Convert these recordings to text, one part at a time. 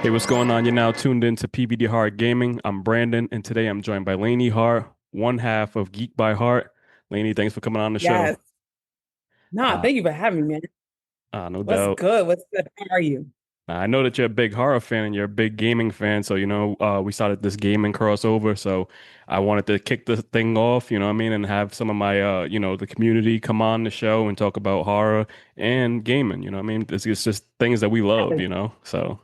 Hey, what's going on? You're now tuned in to PVD Hart Gaming. I'm Brandon, and today I'm joined by Laney Hart, one half of Geek by Hart. Laney, thanks for coming on the show. Yes. Nah, Uh, thank you for having me, man. no What's doubt. good? What's good? How are you? I know that you're a big horror fan and you're a big gaming fan, so we started this gaming crossover. So I wanted to kick the thing off, you know what I mean, and have some of my, the community come on the show and talk about horror and gaming. You know what I mean? It's just things that we love, Yes, you know. So,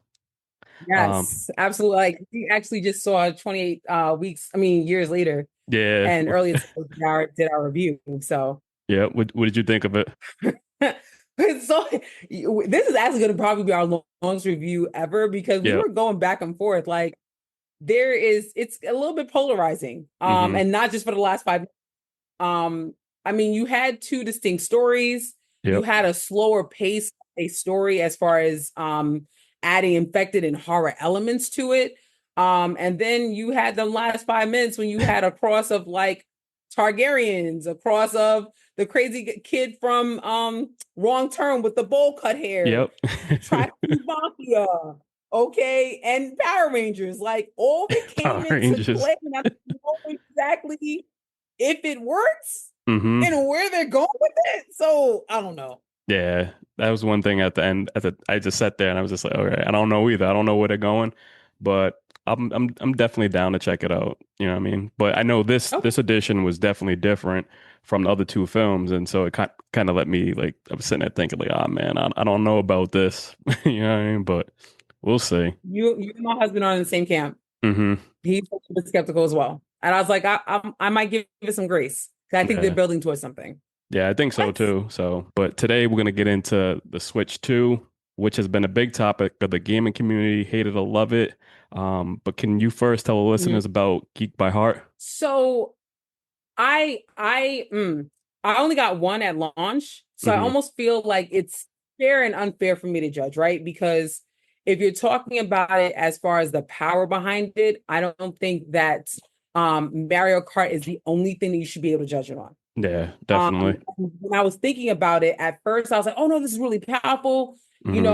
um, yes, absolutely. Like we actually just saw 28 weeks, I mean years later, yeah, and earlier today did our review. So yeah. What did you think of it? so this is actually gonna probably be our longest review ever because we Yeah. were going back and forth. Like it's a little bit polarizing. Mm-hmm. And not just for the last 5. I mean, you had two distinct stories. You Yep. had a slower pace, a story as far as adding infected and horror elements to it. And then you had the last 5 minutes when you had a cross of like Targaryens, a cross of the crazy kid from Wrong Turn with the bowl cut hair, Yep. Track Mafia, okay, and Power Rangers. Like all of it came Power into Rangers. play, and I don't know exactly if it works Hmm. and where they're going with it. So I don't know. Yeah, that was one thing at the end. I just sat there and I was just like, okay, I don't know either. I don't know where they're going, but I'm definitely down to check it out. You know what I mean? But I know Okay. this edition was definitely different from the other two films, and so it kind of let me like I was sitting there thinking like, oh man, I don't know about this. You know what I mean? But we'll see. You and my husband are in the same camp. Hmm. He's a little bit skeptical as well. And I was like, I might give it some grace. 'Cause I think they're Yeah. building towards something. Yeah, I think so Let's too. So, but today we're going to get into the Switch 2, which has been a big topic of the gaming community, hate it or love it. But can you first tell the mhm. listeners about Geek by Heart? So I only got one at launch. So I Hmm. almost feel like it's fair and unfair for me to judge, right? Because if you're talking about it as far as the power behind it, I don't think that Mario Kart is the only thing that you should be able to judge it on. Yeah, definitely. When I was thinking about it at first, I was like, oh no, this is really powerful. Hmm.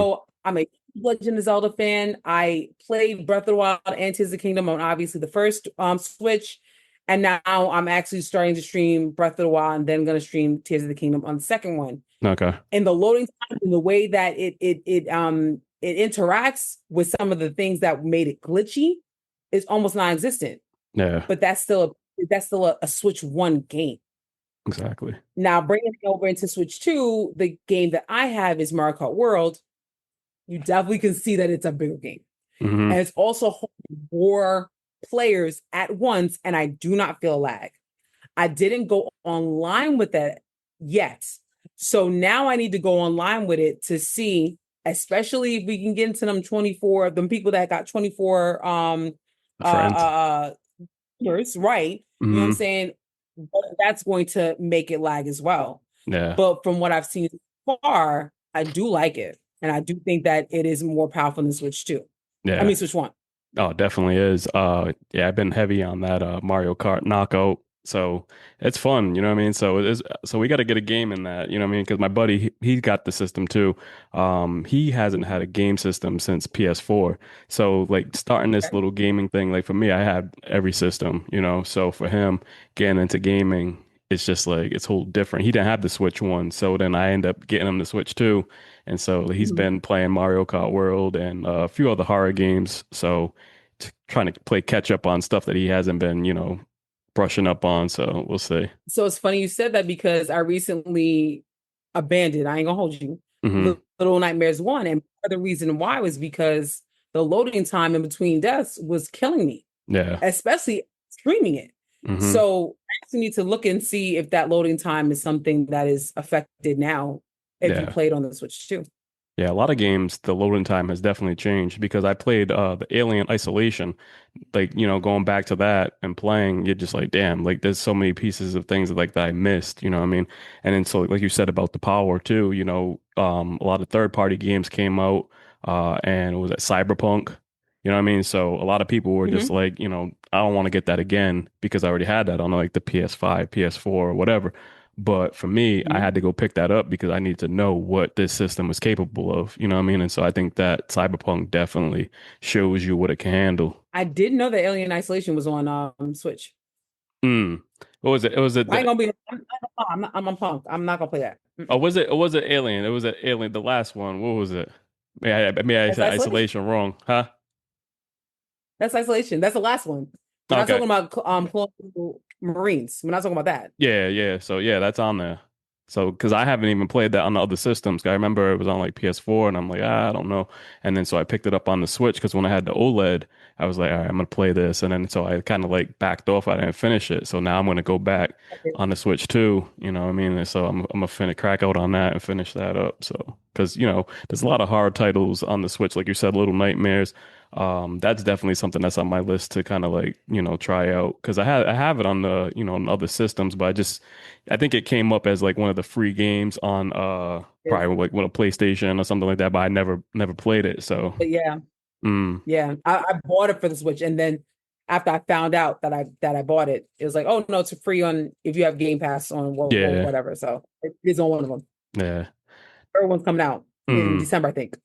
I'm a Legend of Zelda fan. I played Breath of the Wild and Tears of the Kingdom on obviously the first Switch. And now I'm actually starting to stream Breath of the Wild and then gonna stream Tears of the Kingdom on the second one. Okay. And the loading time and the way that it interacts with some of the things that made it glitchy is almost non-existent. Yeah, But that's still a Switch One game. exactly. Now, bringing it over into Switch 2, the game that I have is Mario Kart World. You definitely can see that it's a bigger game. Hmm. And it's also holding more players at once, and I do not feel lag. I didn't go online with that yet. So now I need to go online with it to see, especially if we can get into them 24, them people that got 24 Friends. years, right? You know what I'm Hmm. saying? But that's going to make it lag as well. Yeah, But from what I've seen so far, I do like it. And I do think that it is more powerful than Switch 2. I yeah. mean Switch 1. Oh, it definitely is. Yeah, I've been heavy on that Mario Kart knockout. So it's fun, you know what I mean? So it is so we got to get a game in that, you know what I mean? Because my buddy he got the system too. He hasn't had a game system since PS4. So like starting this Okay. little gaming thing, like for me, I had every system, you know. So for him getting into gaming, it's just like it's whole different. He didn't have the Switch one, so then I end up getting him the Switch 2. And so he's Mhm. been playing Mario Kart World and a few other horror games. So trying to play catch up on stuff that he hasn't been, brushing up on. So we'll see. So it's funny you said that because I recently abandoned, I ain't gonna hold you, Hmm. Little Nightmares 1. And part of the reason why was because the loading time in between deaths was killing me, Yeah. especially streaming it. Hmm. So I actually need to look and see if that loading time is something that is affected now if you Yeah. played on the Switch too. Yeah. A lot of games, the loading time has definitely changed because I played the Alien Isolation. Like, going back to that and playing, you're just like, damn, like there's so many pieces of things like that I missed, you know what I mean? And then so like you said about the power too, a lot of third party games came out, and it was at Cyberpunk, you know what I mean? So a lot of people were just Hmm. like, I don't want to get that again because I already had that on like the PS5, PS4, or whatever. But for me, I Mhm. had to go pick that up because I need to know what this system was capable of. You know what I mean? And so I think that Cyberpunk definitely shows you what it can handle. I didn't know that Alien Isolation was on Switch. Mm. What was it? It was I ain't the gonna be. I'm a punk. I'm not gonna play that. oh, Mm-mm. was it? Or was it Alien? It was an Alien. The last one. What was it? Maybe I That's said Isolation. Isolation wrong, huh? That's Isolation. That's the last one. We're not Okay. talking about Colonial Marines. We're not talking about that. Yeah, yeah. So yeah, that's on there. So because I haven't even played that on the other systems. I remember it was on like PS4, and I'm like, I don't know. And then so I picked it up on the Switch because when I had the OLED, I was like, all right, I'm gonna play this. And then so I kind of like backed off. I didn't finish it. So now I'm gonna go back Okay. on the Switch too. You know what I mean? And so I'm gonna finish crack out on that and finish that up. So because there's a lot of hard titles on the Switch, like you said, Little Nightmares. That's definitely something that's on my list to kind of like, try out because I have it on the, on other systems, but I think it came up as like one of the free games on probably like one a PlayStation or something like that, but I never played it. So, But yeah, mm, yeah. I bought it for the Switch, and then after I found out that I bought it, it was like, oh no, it's free on if you have Game Pass on yeah, whatever. So it is on one of them. yeah. Third one's coming out in Mm, December, I think. all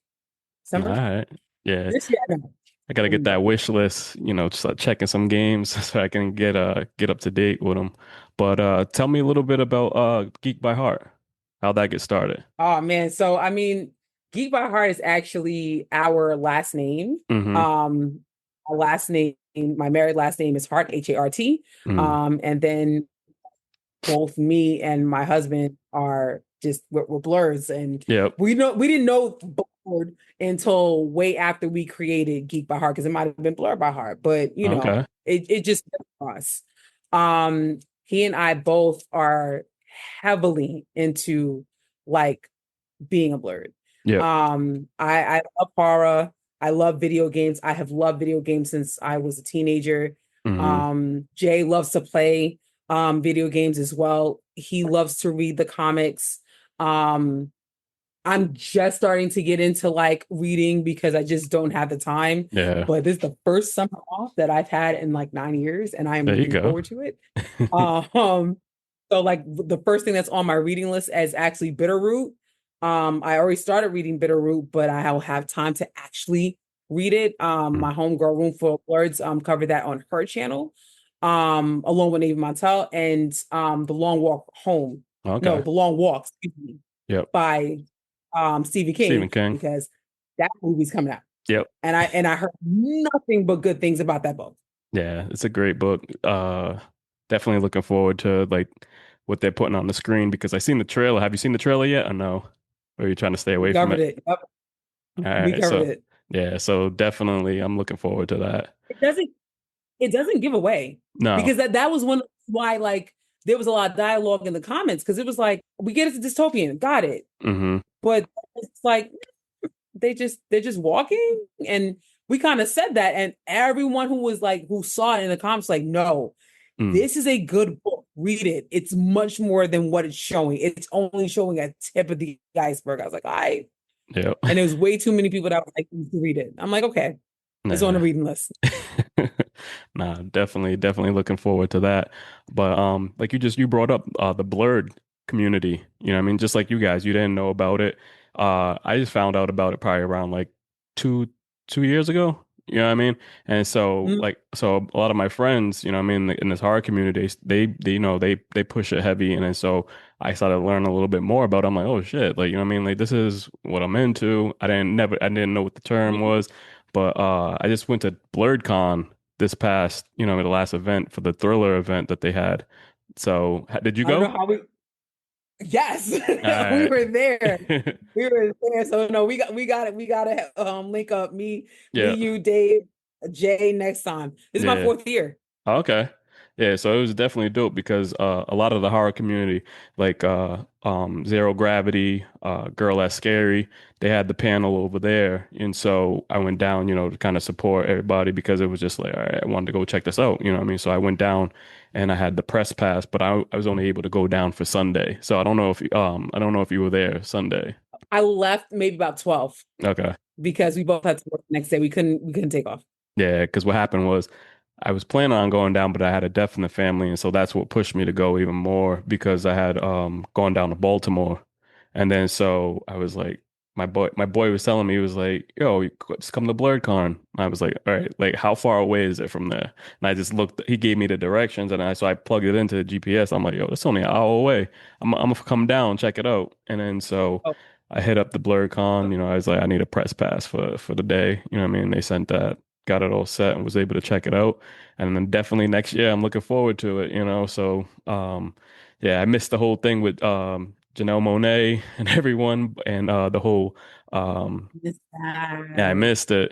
December right. Yeah. this year. I know. I gotta get that wish list, just checking some games so I can get up to date with them. But tell me a little bit about Geek by Heart. How'd that get started? Oh man, so I mean, Geek by Heart is actually our last name. Mm-hmm. Um, our last name, my married last name is Hart, Hart. Mm. And then both me and my husband are just we're blurs, and Yep. we didn't know blurred until way after we created Geek by Heart because it might have been Blurred by Heart, but Okay. it just us. He and I both are heavily into like being a blurred. Yep. I love horror. I love video games. I have loved video games since I was a teenager. Mm-hmm. Jay loves to play video games as well. He loves to read the comics. Um, I'm just starting to get into like reading because I just don't have the time. Yeah. But this is the first summer off that I've had in like 9 years, and I am There you looking go. forward to it. Um, so like the first thing that's on my reading list is actually Bitterroot. I already started reading Bitterroot, but I'll have time to actually read it. Mm. My homegirl Room Full of Words covered that on her channel, along with Navy Montel and The Long Walk Home. No, Okay. The Long Walk, excuse me, Yep. by Stephen Stephen King, King. because that movie's coming out. Yep. And I heard nothing but good things about that book. Yeah, it's a great book. Definitely looking forward to like what they're putting on the screen because I seen the trailer. Have you seen the trailer yet or no? Or are you trying to stay We away from covered it? it. Yep, All we right. covered So it. yeah, so definitely I'm looking forward to that. It doesn't it doesn't give away No. because that was one why like there was a lot of dialogue in the comments because it was like we get it's a dystopian, got it, Mm-hmm. but it's like they're just walking, and we kind of said that, and everyone who was like who saw it in the comments like no, Mm. this is a good book, read it, it's much more than what it's showing, it's only showing a tip of the iceberg. I was like I Yep. and there was way too many people that were like to read it. I'm like okay, it's on the Nah. reading list. Nah, definitely looking forward to that. But like you brought up the blurred community. You know what I mean? Just like you guys, you didn't know about it. I just found out about it probably around like two two years ago. You know what I mean? And so Mm, so a lot of my friends, you know what I mean, in this horror community, they they push it heavy and then so I started learning a little bit more about it. I'm like, oh shit, like you know what I mean? Like this is what I'm into. I didn't know what the term mm. was. But I just went to BlurredCon this past, the last event for the Thriller event that they had. So, did you I don't know go? how we Yes, All we right. were there. We were there. So no, we got to link up Yeah. you, Dave, Jay next time. This is my Yeah. fourth year. Okay. Yeah, so it was definitely dope because a lot of the horror community, like Zero Gravity, Girl That's Scary, they had the panel over there. And so I went down, to kind of support everybody because it was just like, all right, I wanted to go check this out, you know what I mean? So I went down and I had the press pass, but I was only able to go down for Sunday. So I don't know if you were there Sunday. I left maybe about 12 Okay. because we both had to work the next day. We couldn't take off. Yeah, because what happened was I was planning on going down, but I had a death in the family, and so that's what pushed me to go even more because I had gone down to Baltimore, and then so I was like, my boy was telling me, he was like, "Yo, just come to BlurredCon." I was like, "All right, like how far away is it from there?" And I just looked. He gave me the directions, and I plugged it into the GPS. I'm like, "Yo, it's only an hour away. I'm gonna come down, check it out." And then so Oh, I hit up the BlurredCon. I was like, I need a press pass for the day. You know what I mean? They sent that, got it all set, and was able to check it out. And then definitely next year, I'm looking forward to it. So, yeah, I missed the whole thing with Janelle Monáe and everyone, and the whole, um, it's yeah, I sad. missed it,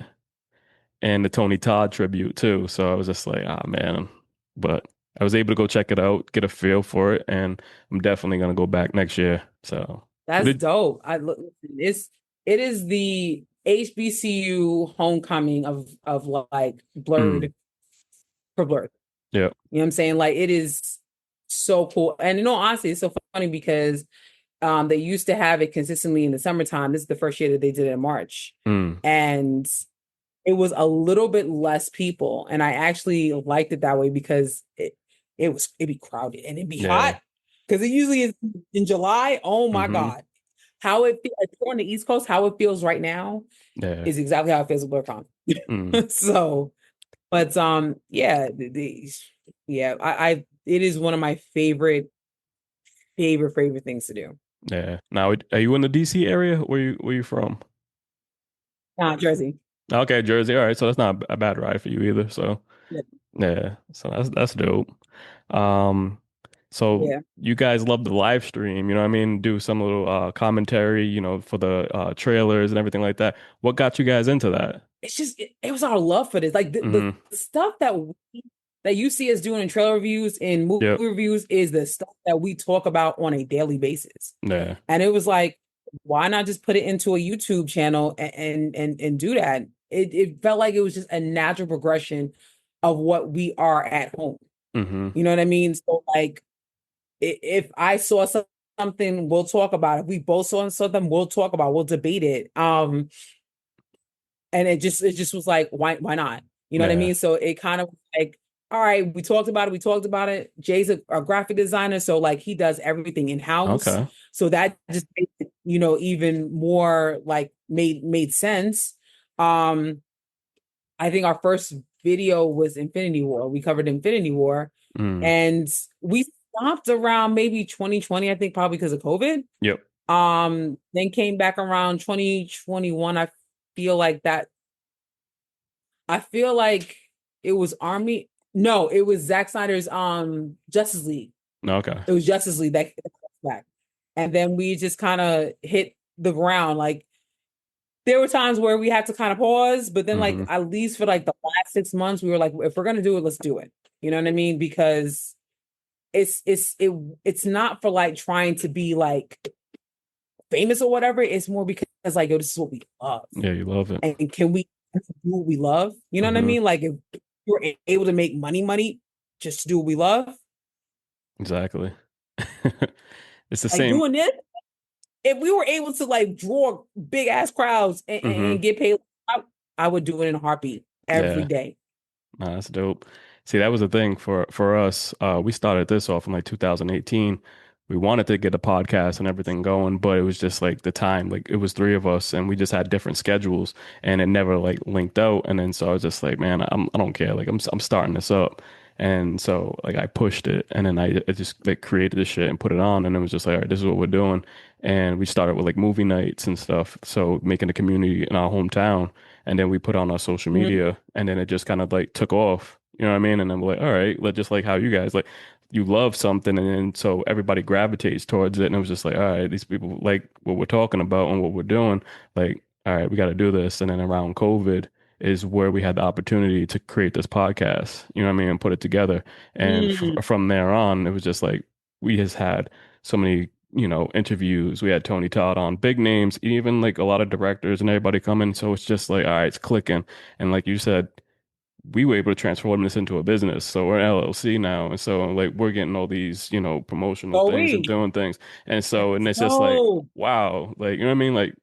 and the Tony Todd tribute too. So I was just like, ah, man. But I was able to go check it out, get a feel for it, and I'm definitely gonna go back next year. So, what That's did, dope. I look, it is the HBCU homecoming of like mm, blurred for blurred. yeah, You know what I'm saying? Like it is so cool. And honestly, it's so funny because they used to have it consistently in the summertime. This is the first year that they did it in March. mm, And it was a little bit less people. And I actually liked it that way because it'd be crowded and it'd be hot. yeah, Because it usually is in July. Oh my mm-hmm, God. How it like, on the East Coast, how it feels right now yeah, is exactly how it feels with BlurCon. mm, So, but yeah, yeah, I it is one of my favorite things to do. yeah. Now, are you in the DC area? Where you from? Jersey. Okay, Jersey. All right, so that's not a bad ride for you either. So Yeah. yeah, so that's dope. Um, so Yeah. you guys love the live stream, you know what I mean? Do some little commentary, for the trailers and everything like that. What got you guys into that? It's just it was our love for this. Like Mm-hmm. the stuff that you see us doing in trailer reviews and movie Yep. reviews is the stuff that we talk about on a daily basis. Yeah. And it was like, why not just put it into a YouTube channel and do that? It felt like it was just a natural progression of what we are at home. Mm-hmm. You know what I mean? So like if I saw something, we'll talk about it. If we both saw something, we'll talk about it. We'll debate it. And it just was like, why not? You know what I Yeah. mean? So it kind of like, all right, we talked about it. We talked about it. Jay's a graphic designer, so like he does everything in house. Okay. So that just made it, even more like made sense. Um, I think our first video was Infinity War. We covered Infinity War, Mm. and we stopped around maybe 2020. I think probably because of COVID. Yep. Then came back around 2021. Feel like that I feel like it was Army. No, it was Zack Snyder's Justice League. Okay. It was Justice League that back. And then we just kind of hit the ground. Like there were times where we had to kind of pause, but then like Mm-hmm. at least for like the last 6 months, we were like, if we're gonna do it, let's do it. You know what I mean? Because it's not for like trying to be like famous or whatever. It's more because like, yo, this is what we love. Yeah, you love it. And can we do what we love? You know what I Mm-hmm. mean? Like if you're able to make money, just to do what we love, Exactly. It's the like same. doing this. If we were able to like draw big ass crowds and Mm-hmm. get paid, I would do it in a heartbeat every Yeah. day. Nah, that's dope. See, that was the thing for us. We started this off in like 2018. We wanted to get a podcast and everything going, but it was just like the time. Like it was three of us, and we just had different schedules, and it never like linked out. And then so I was just like, man, I don't care. Like I'm starting this up, and so like I pushed it, and then I just like created this shit and put it on, and it was just like, all right, this is what we're doing. And we started with like movie nights and stuff, so making a community in our hometown, and then we put on our social Mhm. media, and then it just kind of like took off. You know what I mean? And then we're like, all right, let just like how you guys like you love something, and then so everybody gravitates towards it, and it was just like, all right, these people like what we're talking about and what we're doing. Like, all right, we got to do this. And then around COVID is where we had the opportunity to create this podcast. You know what I mean? And put it together. And Mm. from there on, it was just like we just had so many. Interviews. We had Tony Todd on, big names, even like a lot of directors and everybody coming. So it's just like, all right, it's clicking. And like you said, we were able to transform this into a business. So we're an LLC now. And so like we're getting all these, promotional So things and we doing things. And let's so, and it's just like, go. wow, like, you know what I mean? Like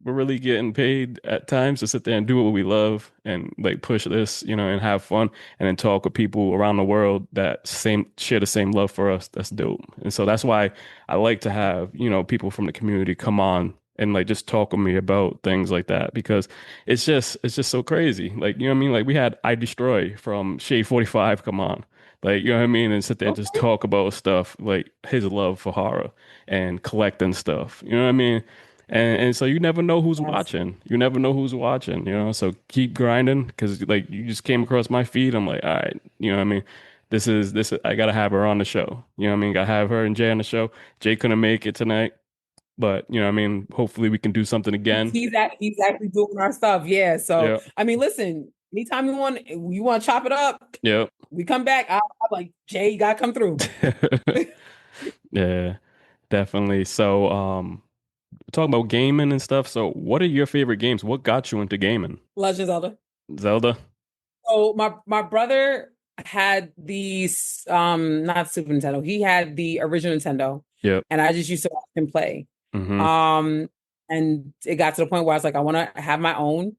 we're really getting paid at times to sit there and do what we love and like push this, and have fun and then talk with people around the world that same share the same love for us. That's dope. And so that's why I like to have, people from the community come on and like just talk with me about things like that because it's just so crazy. Like, you know what I mean? Like we had I Destroy from Shade 45 come on. Like, you know what I mean? And sit there and just Okay. talk about stuff like his love for horror and collecting stuff. You know what I mean? And so you never know who's Yes. watching. You never know who's watching, So keep grinding because like you just came across my feed. I'm like, all right, you know what I mean? This is I gotta have her on the show. You know what I mean? Gotta have her and Jay on the show. Jay couldn't make it tonight, but you know what I mean? Hopefully we can do something again. He's actually doing our stuff. Yeah. So Yeah. I mean, listen, anytime you want to chop it up, Yep. we come back. I'm like, Jay, you gotta come through. Yeah, definitely. So talking about gaming and stuff. So what are your favorite games? What got you into gaming? Legend of Zelda. Zelda? So my brother had these not Super Nintendo. He had the original Nintendo, Yep. and I just used to watch him play. Mm-hmm. Um, and it got to the point where I was like, I want to have my own.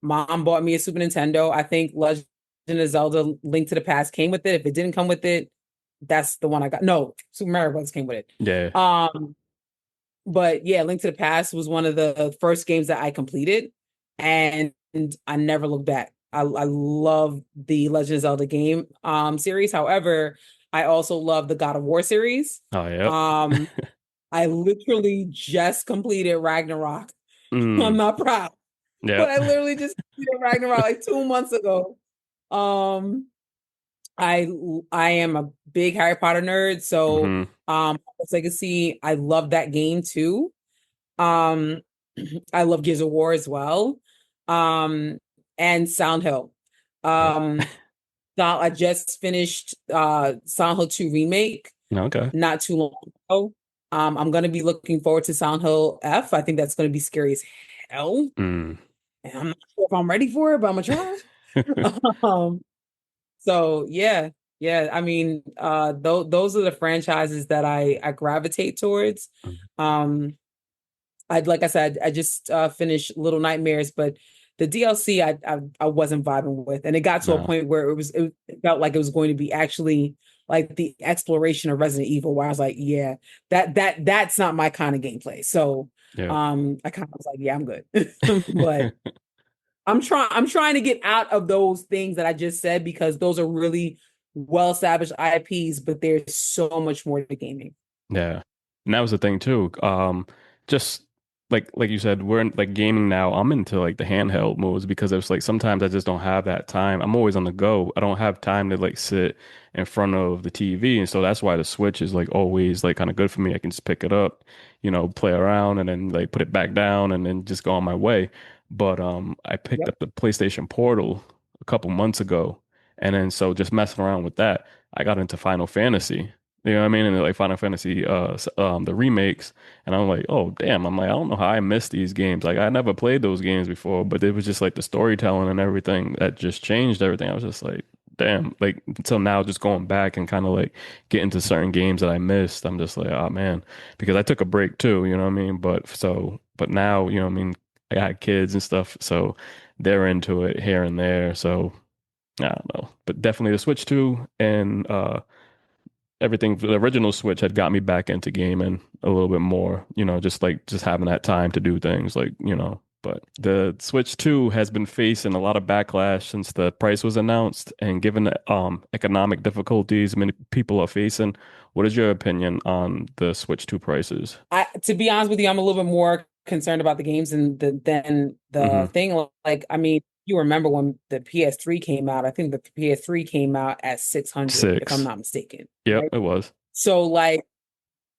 Mom bought me a Super Nintendo. I think Legend of Zelda: Link to the Past came with it. If it didn't come with it, that's the one I got. No, Super Mario Bros. Came with Yeah. it. But yeah, Link to the Past was one of the first games that I completed, and I never looked back. I love the Legend of Zelda game series. However, I also love the God of War series. Oh, yep. Um, I literally just completed Ragnarok. I'm Mm. not proud, but Yep. I literally just completed Ragnarok like 2 months ago. Um, I I am a big Harry Potter nerd, so Mm-hmm. Hogwarts Legacy, I love that game too. Um, I love Gears of War as well. Um, and Sound Hill. Yep. Um, so I just finished Sound Hill 2 remake Okay. not too long ago. I'm gonna be looking forward to Sound Hill F. I think that's gonna be scary as hell. Mm. And I'm not sure if I'm ready for it, but I'm gonna try. Um, so yeah, yeah. I mean, those are the franchises that I gravitate towards. Um, like I said, I just finished Little Nightmares, but the DLC I wasn't vibing with, and it got to a No. point where it felt like it was going to be actually like the exploration of Resident Evil, where I was like, yeah, that's not my kind of gameplay. So Yep. I kind of was like, yeah, I'm good. But I'm trying to get out of those things that I just said because those are really well established IPs, but there's so much more to gaming. Yeah. And that was the thing too. Just like you said, we're in like gaming now. I'm into like the handheld modes because it's like sometimes I just don't have that time. I'm always on the go. I don't have time to like sit in front of the TV. And so that's why the Switch is like always like kind of good for me. I can just pick it up, play around and then like put it back down and then just go on my way. But I picked Yep. up the PlayStation Portal a couple months ago. And then so just messing around with that, I got into Final Fantasy. You know what I mean? And like Final Fantasy, the remakes, and I'm like, oh damn! I'm like, I don't know how I missed these games. Like I never played those games before, but it was just like the storytelling and everything that just changed everything. I was just like, damn! Like until now, just going back and kind of like getting to certain games that I missed. I'm just like, oh man, because I took a break too. You know what I mean? But now, you know what I mean? I got kids and stuff, so they're into it here and there. So I don't know, but definitely the Switch 2 and everything the original Switch had got me back into gaming a little bit more, just having that time to do things but the Switch 2 has been facing a lot of backlash since the price was announced and given the economic difficulties many people are facing. What is your opinion on the Switch 2 prices? To be honest with you, I'm a little bit more concerned about the games than the Hmm. thing. Like, I mean, you remember when the PS3 came out? I think the PS3 came out at 600, if I'm 6. not mistaken. Yep, Right. it was. So like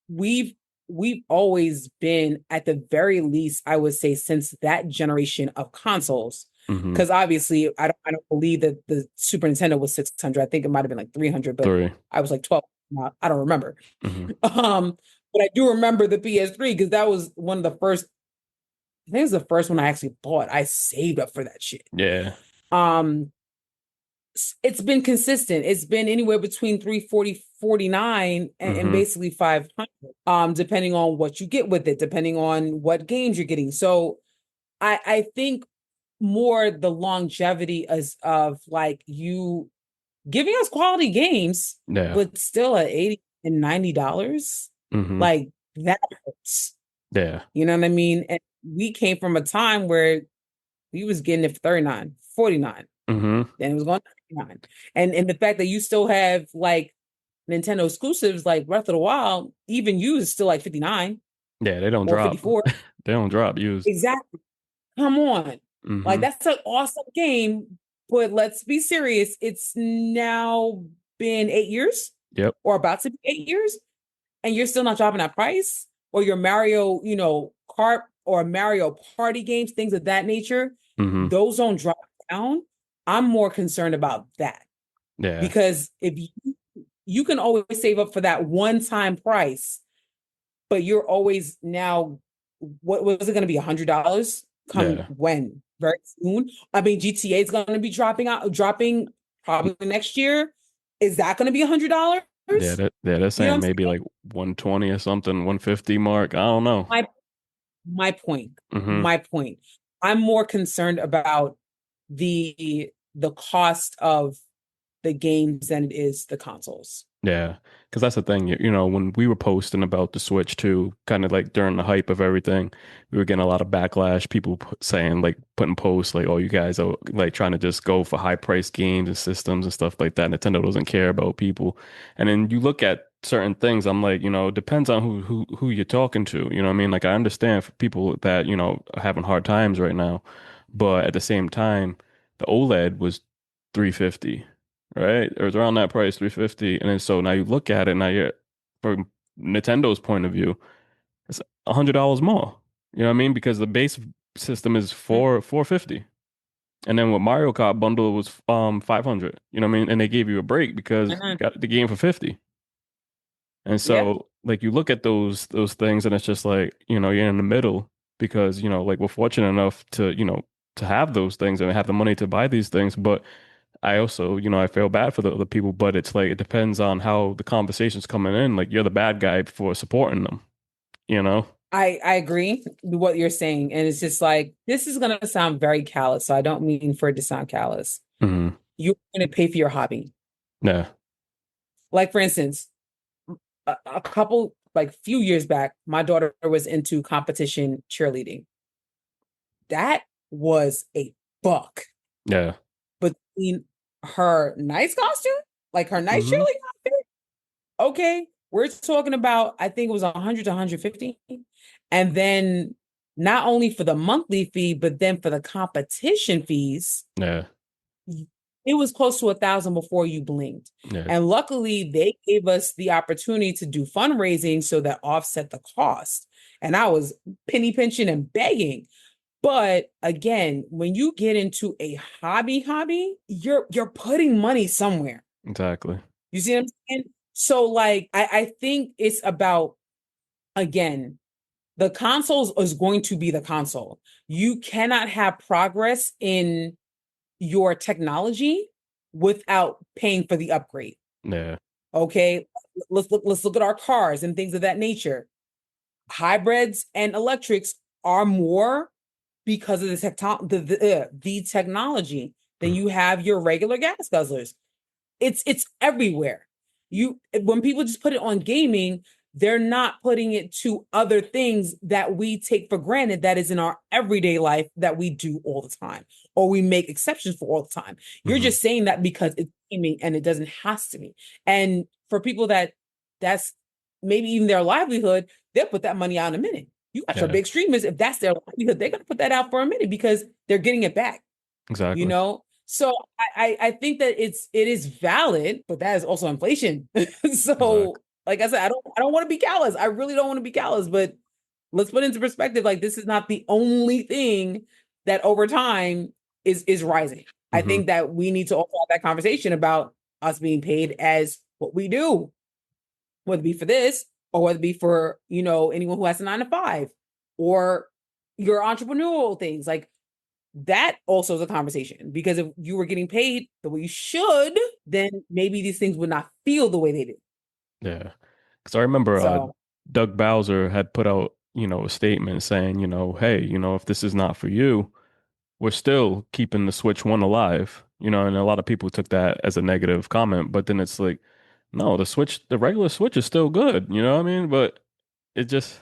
we've we've always been at the very least, I would say, since that generation of consoles. Hmm. Because obviously, I don't believe that the Super Nintendo was 600. I think it might have been like 300, but 3. I was like 12. I don't remember. Hmm. But I do remember the PS3 because that was one of the first. I think it was the first one I actually bought. I saved up for that shit. Yeah. Um, it's been consistent. It's been anywhere between 340, 49, and Hmm. basically 500. Depending on what you get with it, depending on what games you're getting. So I think more the longevity as of like you giving us quality games, Yeah. but still at 80 and $90, Hmm. like that hurts. Yeah. You know what I mean? And we came from a time where we was getting it for 39, 49, Hmm. then it was going to 39. And the fact that you still have like Nintendo exclusives like Breath of the Wild, even used is still like 59 Yeah, they don't or drop. 54. They don't drop used. Exactly. Come on. Like Hmm. that's an awesome game, but let's be serious. It's now been 8 years Yep. or about to be 8 years, and you're still not dropping that price. Or your Mario, Kart or Mario Party games, things of that nature, Hmm. those don't drop down. I'm more concerned about that Yeah. because if you can always save up for that one-time price, but you're always now, what was it going to be, $100 come Yeah. when? Very soon. I mean, GTA is going to be dropping probably next year. Is that going to be $100? Yeah, they're You know saying what maybe I'm like 120 or something, 150 mark. I don't know. saying? My point. Hmm. My point. I'm more concerned about the cost of the games than it is the consoles. Yeah, because that's the thing. When we were posting about the Switch too, kind of like during the hype of everything, we were getting a lot of backlash. People saying like putting posts like, "Oh, you guys are like trying to just go for high price games and systems and stuff like that. Nintendo doesn't care about people." And then you look at certain things. I'm like, it depends on who you're talking to. You know what I mean? Like I understand for people that are having hard times right now, but at the same time, the OLED was 350. Right? It was around that price, 350. And then so now you look at it, now you're from Nintendo's point of view, it's $100 more. You know what I mean? Because the base system is Mm, 450. And then with Mario Kart bundle it was 500. You know what I mean? And they gave you a break because you mhm. got the game for 50. And Yeah, so like you look at those things and it's just like, you're in the middle because, like we're fortunate enough to, to have those things and have the money to buy these things, but I also, I feel bad for the other people, but it's like it depends on how the conversation's coming in. Like you're the bad guy for supporting them, you know? I agree with what you're saying, and it's just like this is gonna sound very callous, so I don't mean for it to sound callous. Hmm. You're gonna pay for your hobby. Yeah. Like for instance, a couple like few years back, my daughter was into competition cheerleading. That was a buck Yeah. between her nice costume, like her nice Hmm. cheerleading outfit. Okay, we're talking about I think it was 100 to 150, and then not only for the monthly fee, but then for the competition fees, Yeah. it was close to 1,000 before you blinked. Yeah. And luckily, they gave us the opportunity to do fundraising so that offset the cost. And I was penny pinching and begging. But again, when you get into a hobby, you're putting money somewhere. Exactly. You see what I'm saying? So like I think it's about, again, the consoles is going to be the console. You cannot have progress in your technology without paying for the upgrade. Yeah. Okay. Let's look at our cars and things of that nature. Hybrids and electrics are more because of the technology than Mm. you have your regular gas guzzlers. It's everywhere. You when people just put it on gaming, they're not putting it to other things that we take for granted that is in our everyday life that we do all the time or we make exceptions for all the time. You're Hmm. just saying that because it's gaming and it doesn't has to be. And for people that's maybe even their livelihood, they'll put that money out in a minute. You got your Yeah. big streamers, if that's their livelihood, they're gonna put that out for a minute because they're getting it back, you Exactly. know? So I think that it is valid, but that is also inflation. So Exactly. like I said, I don't want to be callous. I really don't want to be callous, but let's put into perspective, like this is not the only thing that over time is rising. I Hmm. think that we need to also have that conversation about us being paid as what we do, whether it be for this or whether it be for, anyone who has a 9 to 5 or your entrepreneurial things. Like that also is a conversation because if you were getting paid the way you should, then maybe these things would not feel the way they do. Yeah. Because I remember So, Doug Bowser had put out a statement saying, hey, if this is not for you, we're still keeping the Switch 1 alive, and a lot of people took that as a negative comment, but then it's like, no, the regular Switch is still good, you know what I mean? But it just,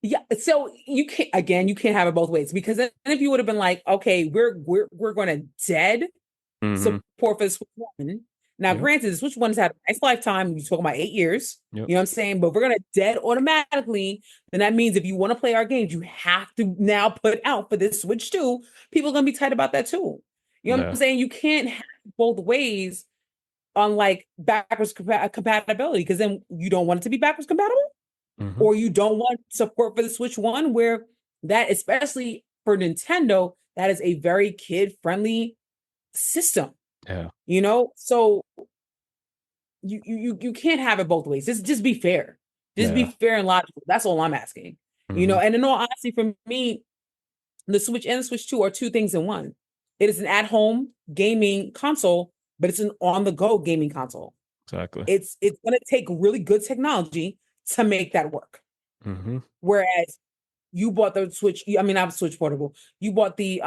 Yeah, so you can't have it both ways because then if you would have been like, okay, we're going to dead mm-hmm. support for the Switch One. Now, Yep, granted, the Switch One's had a nice lifetime. You're talking about 8 years. yep, You know what I'm saying? But we're gonna dead automatically. Then that means if you want to play our games, you have to now put out for this Switch 2. People are gonna be tight about that too. You know what I'm yeah, saying? You can't have both ways on like backwards compatibility because then you don't want it to be backwards compatible, mm-hmm. or you don't want support for the Switch One, where that, especially for Nintendo, that is a very kid friendly system. Yeah, So you can't have it both ways. Just be fair. Just be yeah, fair and logical. That's all I'm asking. mm-hmm. And in all honesty, for me, the Switch and the Switch 2 are two things in one. It is an at-home gaming console, but it's an on-the-go gaming console. Exactly, It's gonna take really good technology to make that work. mm-hmm. Whereas you bought the Switch, I mean, not Switch Portable. You bought the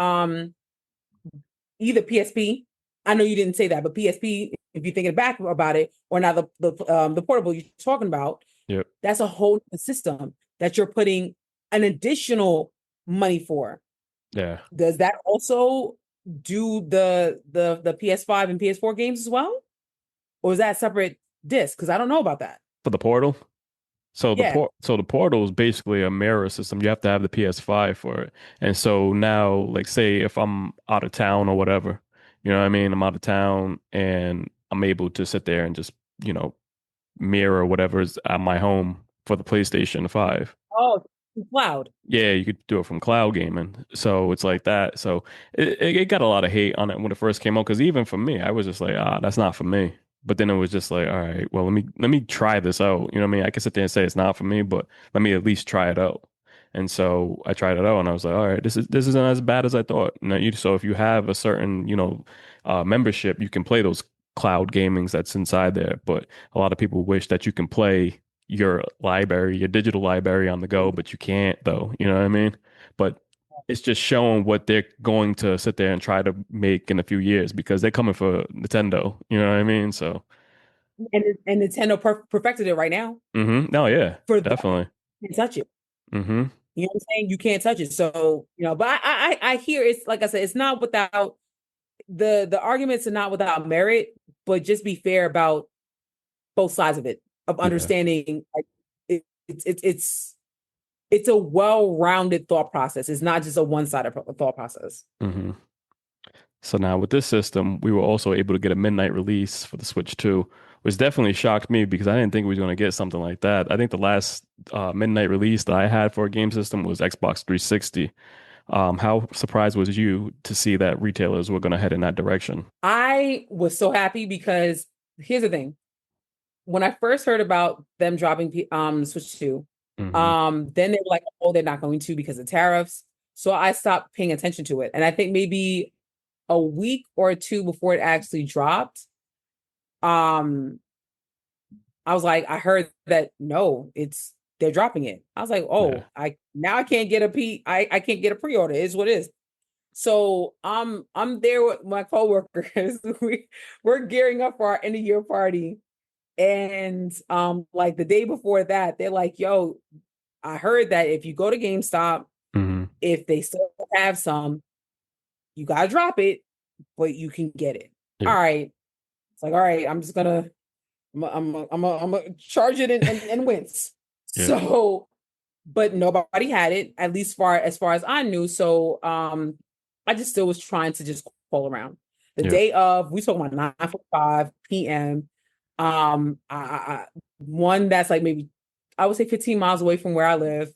either PSP. I know you didn't say that, but PSP, if you're thinking back about it, or now the portable you're talking about, Yep, that's a whole system that you're putting an additional money for. yeah. Does that also do the PS5 and PS4 games as well, or is that separate disc? Because I don't know about that. For the Portal. Yeah. So the Portal is basically a mirror system. You have to have the PS5 for it. And so now, like, say if I'm out of town or whatever, you know what I mean? I'm out of town and I'm able to sit there and just, you know, mirror whatever's at my home for the PlayStation 5. Oh, cloud. Yeah, you could do it from cloud gaming. So it's like that. So it got a lot of hate on it when it first came out because even for me, I was just like, that's not for me. But then it was just like, all right, well, let me try this out. You know what I mean? I can sit there and say it's not for me, but let me at least try it out. And so I tried it out and I was like, all right, this isn't as bad as I thought. So if you have a certain, membership, you can play those cloud gamings that's inside there. But a lot of people wish that you can play your digital library on the go, but you can't though. You know what I mean? But it's just showing what they're going to sit there and try to make in a few years because they're coming for Nintendo. You know what I mean? So, And Nintendo perfected it right now no, yeah, for that. definitely. You can't touch it. Mm-hmm. You know what I'm saying? You can't touch it. So, but I hear it's like I said, it's not without the arguments are not without merit, but just be fair about both sides of it, of Yeah. understanding like it's a well-rounded thought process. It's not just a one-sided thought process. Mm-hmm. So now with this system, we were also able to get a midnight release for the Switch 2, which definitely shocked me because I didn't think we was going to get something like that. I think the last midnight release that I had for a game system was Xbox 360. How surprised was you to see that retailers were going to head in that direction? I was so happy because here's the thing. When I first heard about them dropping Switch 2, Hmm. then they were like, oh, they're not going to because of tariffs. So I stopped paying attention to it. And I think maybe a week or two before it actually dropped, um, I was like, I heard that no, they're dropping it. I was like, Yeah. oh, I can't get I can't get a pre-order. It's what it is. So I'm there with my coworkers. We're gearing up for our end of year party. And like the day before that, they're like, yo, I heard that if you go to GameStop, Hmm. if they still have some, you gotta drop it, but you can get it. All Yeah. right. It's like, all right, I'm just gonna I'm gonna charge it and wince. Yeah. So, but nobody had it, at least far as I knew. So I just still was trying to just call around. The Yeah. day of, we talking about 9:45 p.m. One that's like maybe I would say 15 miles away from where I live.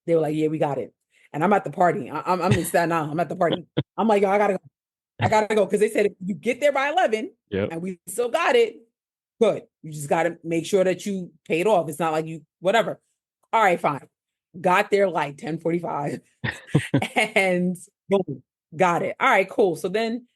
They were like, "Yeah, we got it," and I'm at the party. I'm in Staten Island. I'm at the party. I'm like, "Yo, I gotta go," because they said if you get there by 11 Yep. and we still got it, good. You just got to make sure that you paid off. It's not like you whatever. All right, fine. Got there like 10:45 and boom, got it. All right, cool. So then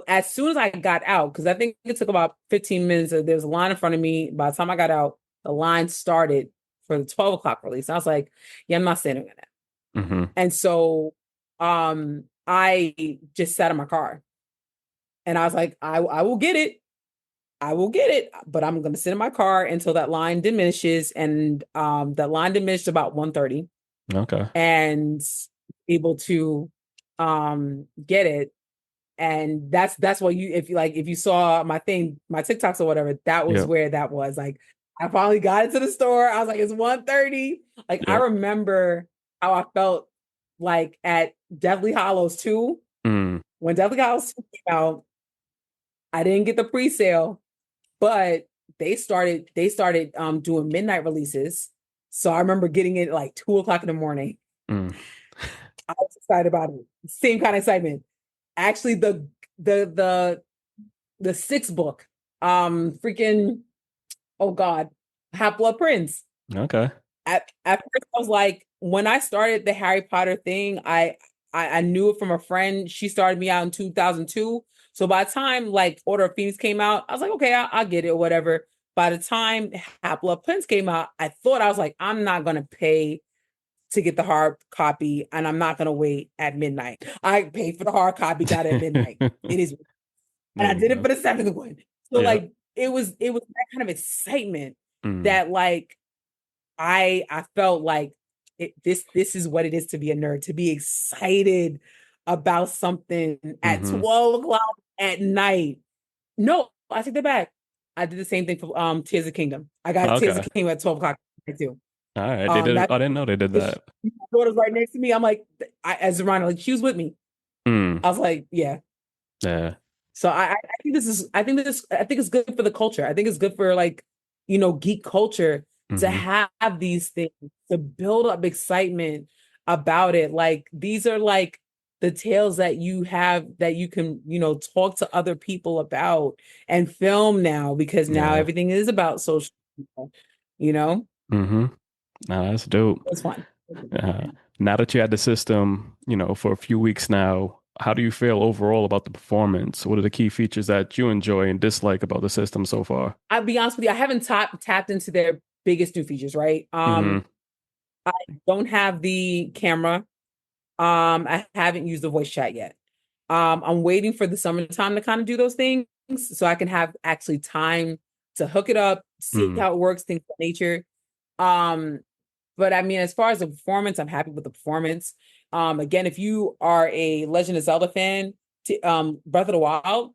as soon as I got out, because I think it took about 15 minutes, there was a line in front of me. By the time I got out, the line started for the 12 o'clock release. I was like, yeah, I'm not sitting in it. Hmm. And so I just sat in my car and I was like, I will get it. I will get it, but I'm gonna sit in my car until that line diminishes. And that line diminished about 1:30 Okay. and able to get it. And that's what you if you saw my thing, my TikToks or whatever, that was Yep. where that was. Like I finally got it to the store. I was like, it's 1:30. Like I Yep. remember how I felt like at Deathly Hollows 2. Mm. When Deathly Hollows 2 came out, I didn't get the pre-sale, but they started doing midnight releases. So I remember getting it like 2 o'clock in the morning. Mm. I was excited about it. Same kind of excitement. Actually, the the the sixth book, freaking oh God, Half Blood Prince. Okay. At first, I was like, when I started the Harry Potter thing, I knew it from a friend. She started me out in 2002. So by the time like Order of Phoenix came out, I was like, okay, I'll get it or whatever. By the time Half Blood Prince came out, I was like, I'm not gonna pay to get the hard copy, and I'm not gonna wait at midnight. I paid for the hard copy, got it at midnight. It is, and There I you did it go. for the seventh one. So Yeah. like it was that kind of excitement Mm. that like I felt like this is what it is to be a nerd, to be excited about something at Hmm. 12 o'clock at night. No, I take that back. I did the same thing for Tears of the Kingdom. I got Tears of Okay. the Kingdom at 12 o'clock at night too. All right. They did it. That I didn't know they did my that. daughter's right next to me. I'm like, as a reminder, like she was with me. Mm. I was like, yeah. Yeah. So I think it's good for the culture. I think it's good for like, geek culture to Hmm. have these things, to build up excitement about it. Like these are like the tales that you have that you can, talk to other people about and film now because now Yeah. everything is about social media, you know? Hmm. Nah, that's dope. It's fun. Uh, Now that you had the system, for a few weeks now, how do you feel overall about the performance? What are the key features that you enjoy and dislike about the system so far? I'll be honest with you, I haven't tapped into their biggest new features, right? Hmm. I don't have the camera. I haven't used the voice chat yet. I'm waiting for the summertime to kind of do those things so I can have actually time to hook it up, see Mm. how it works, things of nature. Um, but I mean, as far as the performance, I'm happy with the performance. Again, if you are a Legend of Zelda fan, Breath of the Wild,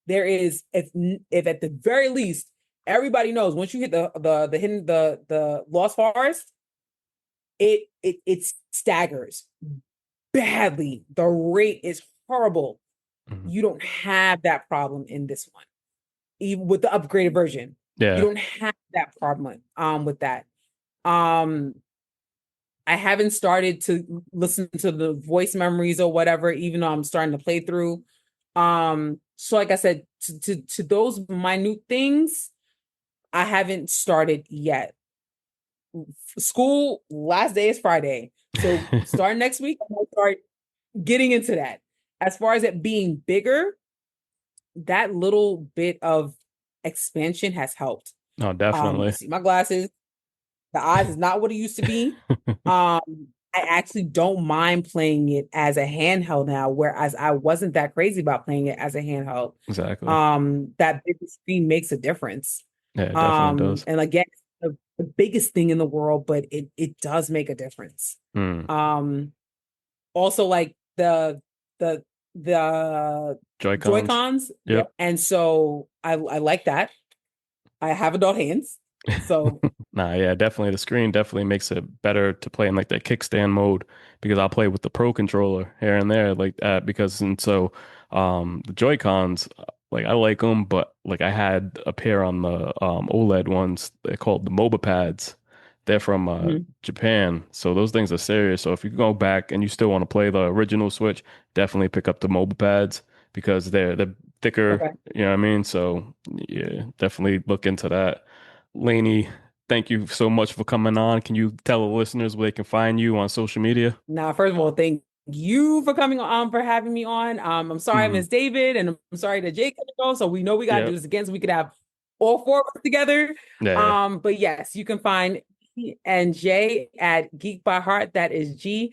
there is if at the very least everybody knows once you hit the hidden the Lost Forest, it staggers badly. The rate is horrible. Mhm. You don't have that problem in this one, even with the upgraded version. You Yeah. don't have that problem with that. Um, I haven't started to listen to the voice memories or whatever, even though I'm starting to play through. So like I said, to those minute things, I haven't started yet. School last day is Friday. So starting next week, I'm gonna start getting into that. As far as it being bigger, that little bit of expansion has helped. Oh, You definitely. see my glasses, the eyes is not what it used to be. I actually don't mind playing it as a handheld now, whereas I wasn't that crazy about playing it as a handheld. Exactly. That big screen makes a difference. Yeah, it definitely does. And again, the biggest thing in the world, but it does make a difference. Mm. Um, Also like the Joy Joy-Cons. Cons, Yep. and so I like that. I have adult hands, so Nah, yeah, definitely. The screen definitely makes it better to play in like that kickstand mode because I'll play with the Pro controller here and there like that because and so the Joy-Cons like I like them, but like I had a pair on the OLED ones. They're called the MOBA pads. They're from mhm. Japan, so those things are serious. So if you go back and you still want to play the original Switch, definitely pick up the MOBA pads because they're thicker. Okay. You know what I mean? So yeah, definitely look into that. Laney, thank you so much for coming on. Can you tell the listeners where they can find you on social media? Now, first of all, thank you for coming on for having me on. I'm sorry I Hmm. missed David, and I'm sorry that Jake had to go. So we know we got to do Yep. this again, so we could have all four of us together. Yeah. But yes, you can find and Jay at Geek by Heart. That is GeekByHart.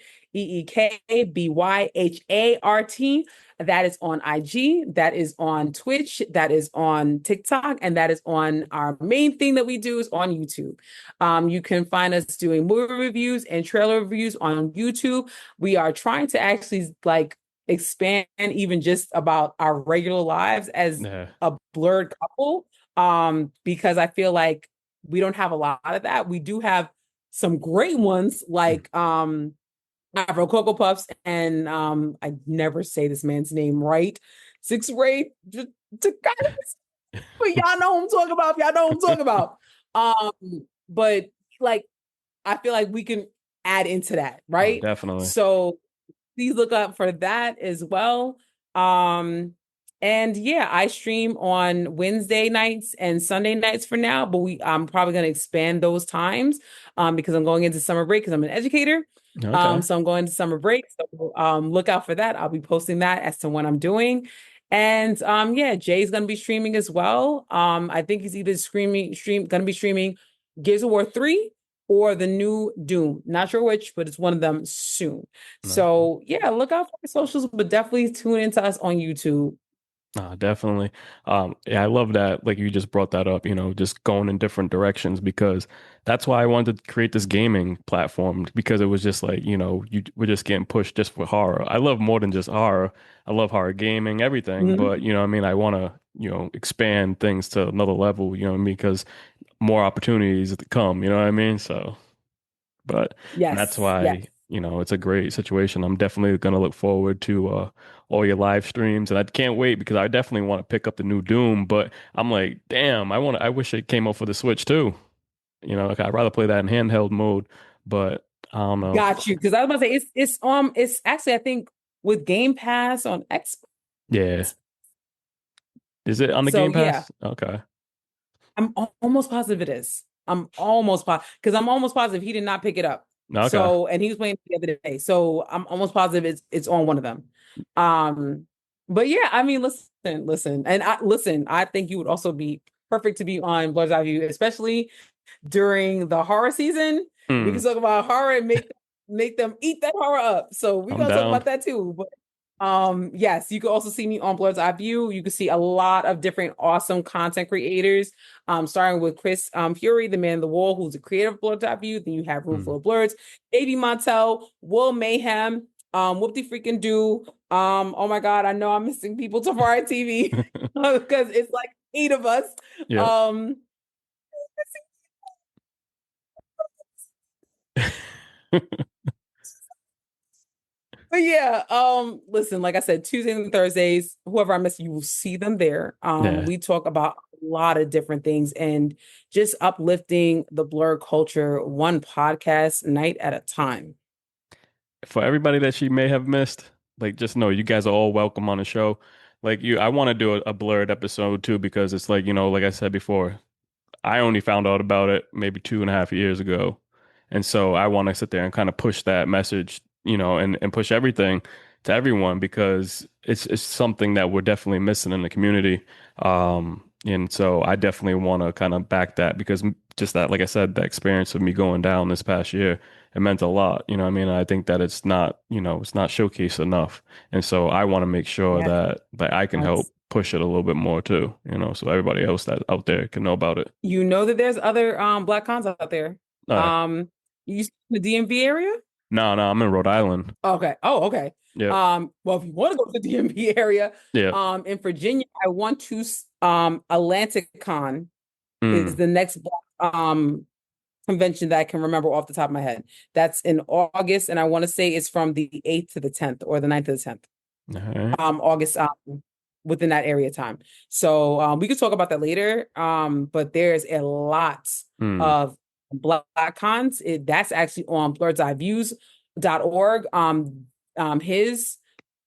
That is on IG, that is on Twitch, that is on TikTok, and that is on our main thing that we do is on YouTube. You can find us doing movie reviews and trailer reviews on YouTube. We are trying to actually like expand even just about our regular lives as Yeah. a blurred couple. Because I feel like we don't have a lot of that. We do have some great ones Mm. like Afro Cocoa Puffs and I never say this man's name right. Sixth grade to but y'all know who I'm talking about. Y'all know who I'm talking about. But like I feel like we can add into that, Oh, right? definitely. So please look up for that as well. Um, and yeah, I stream on Wednesday nights and Sunday nights for now, but I'm probably going to expand those times because I'm going into summer break because I'm an educator. Okay. So I'm going to summer break. So look out for that. I'll be posting that as to what I'm doing. And yeah, Jay's gonna be streaming as well. I think he's either gonna be streaming Gears of War 3 or the new Doom. Not sure which, but it's one of them soon. Okay. So yeah, look out for the socials, but definitely tune into us on YouTube. Definitely. Yeah, I love that. Like you just brought that up, just going in different directions because that's why I wanted to create this gaming platform because it was just like, we're just getting pushed just for horror. I love more than just horror. I love horror gaming, everything. Mhm. But, what I mean, I want to, expand things to another level, what I mean, because more opportunities to come, you know what I mean? So. But and that's Yes, yes. why, it's a great situation. I'm definitely gonna look forward to all your live streams and I can't wait because I definitely want to pick up the new Doom, but I'm like, damn, I wish it came out for the Switch too. Like I'd rather play that in handheld mode, but I don't know. Got you. Because I was about to say it's actually I think with Game Pass on X. Yeah. Is it on the So Game yeah, Pass? Okay. almost positive it is. I'm almost positive because I'm almost positive he did not pick it up. Okay. So and he was playing the other day. So I'm almost positive it's on one of them. Um, but yeah, I mean, listen, and I think you would also be perfect to be on Blood's Eye View, especially during the horror season. We can Hmm. talk about horror and make them eat that horror up. So we're I'm gonna talk down. about that too. But yes, you can also see me on Blurred's Eye View. You can see a lot of different awesome content creators. Starting with Chris Fury, the man in the wall, who's the creator of Blurred's Eye View. Then you have Room Hmm. Full of Blurs, AB Montel, Will Mayhem, Whoop de freaking do. Oh my god, I know I'm missing people to Variety TV because it's like 8 of us. Yep. Um But yeah, listen, like I said, Tuesdays and Thursdays, whoever I miss, you will see them there. Yeah. We talk about a lot of different things and just uplifting the blur culture one podcast night at a time. For everybody that she may have missed, like just know you guys are all welcome on the show. Like I want to do a blurred episode too because it's like, like I said before, I only found out about it maybe 2.5 years ago. And so I want to sit there and kind of push that message, and push everything to everyone because it's something that we're definitely missing in the community. And so I definitely want to kind of back that because just that, like I said, that experience of me going down this past year, it meant a lot. You know what I mean? I think that it's not showcased enough. And so I want to make sure Yes, that I can yes. help push it a little bit more too, so everybody else that out there can know about it. You know that there's other Black cons out there. Oh yeah. You in the DMV area? No, no, I'm in Rhode Island. Okay. Oh, okay. Yep. Well, if you want to go to the DMV area, Yep. in Virginia, I want to Atlantic Con is Mm. the next convention that I can remember off the top of my head. That's in August, and I want to say it's from the 8th to the 10th or the 9th to the 10th. All right. August within that area time. So we could talk about that later. But there's a lot Mm. of Black cons. That's actually on blurredeyeviews.org. His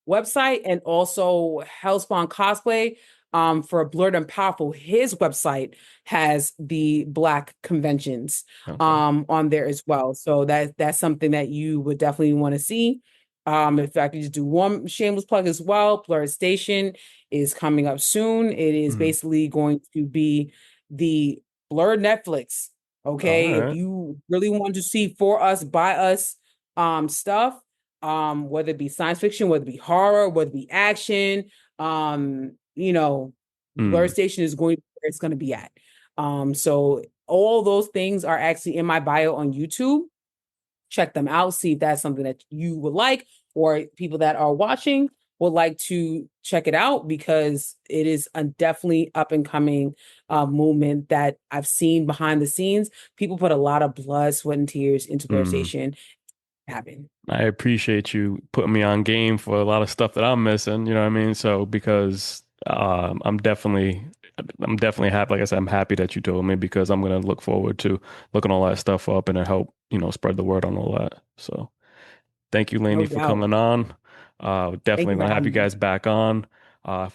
website and also Hellspawn Cosplay for Blurred and Powerful. His website has the Black conventions Okay. on there as well. So that's something that you would definitely want to see. If I could just do one shameless plug as well, Blurred Station is coming up soon. It is Mm. basically going to be the Blurred Netflix All Okay. If right. you really want to see for us, by us stuff, whether it be science fiction, whether it be horror, whether it be action, you know, Blur Mm, Station is going where it's going to be at. So all those things are actually in my bio on YouTube. Check them out, see if that's something that you would like, or people that are watching would like to check it out, because it is a definitely up and coming movement that I've seen behind the scenes. People put a lot of blood, sweat, and tears into Blur mm. Station. Happen. I appreciate you putting me on game for a lot of stuff that I'm missing, you know what I mean? So because I'm definitely happy. Like I said, I'm happy that you told me because I'm gonna look forward to looking all that stuff up and to help, spread the word on all that. So thank you, No Laney, for doubt. coming on. Thank Definitely you for gonna have you having me. guys back on.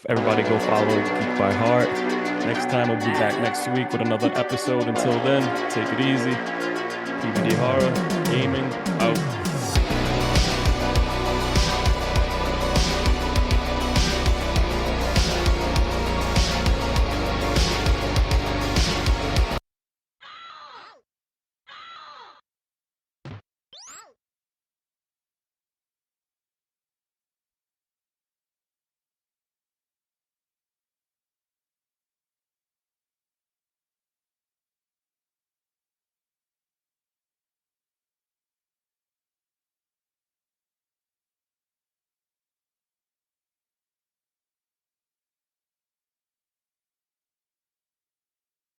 Everybody go follow Geek by Heart. Next time we'll be back next week with another episode. Until then, take it easy. PVD horror, gaming, out.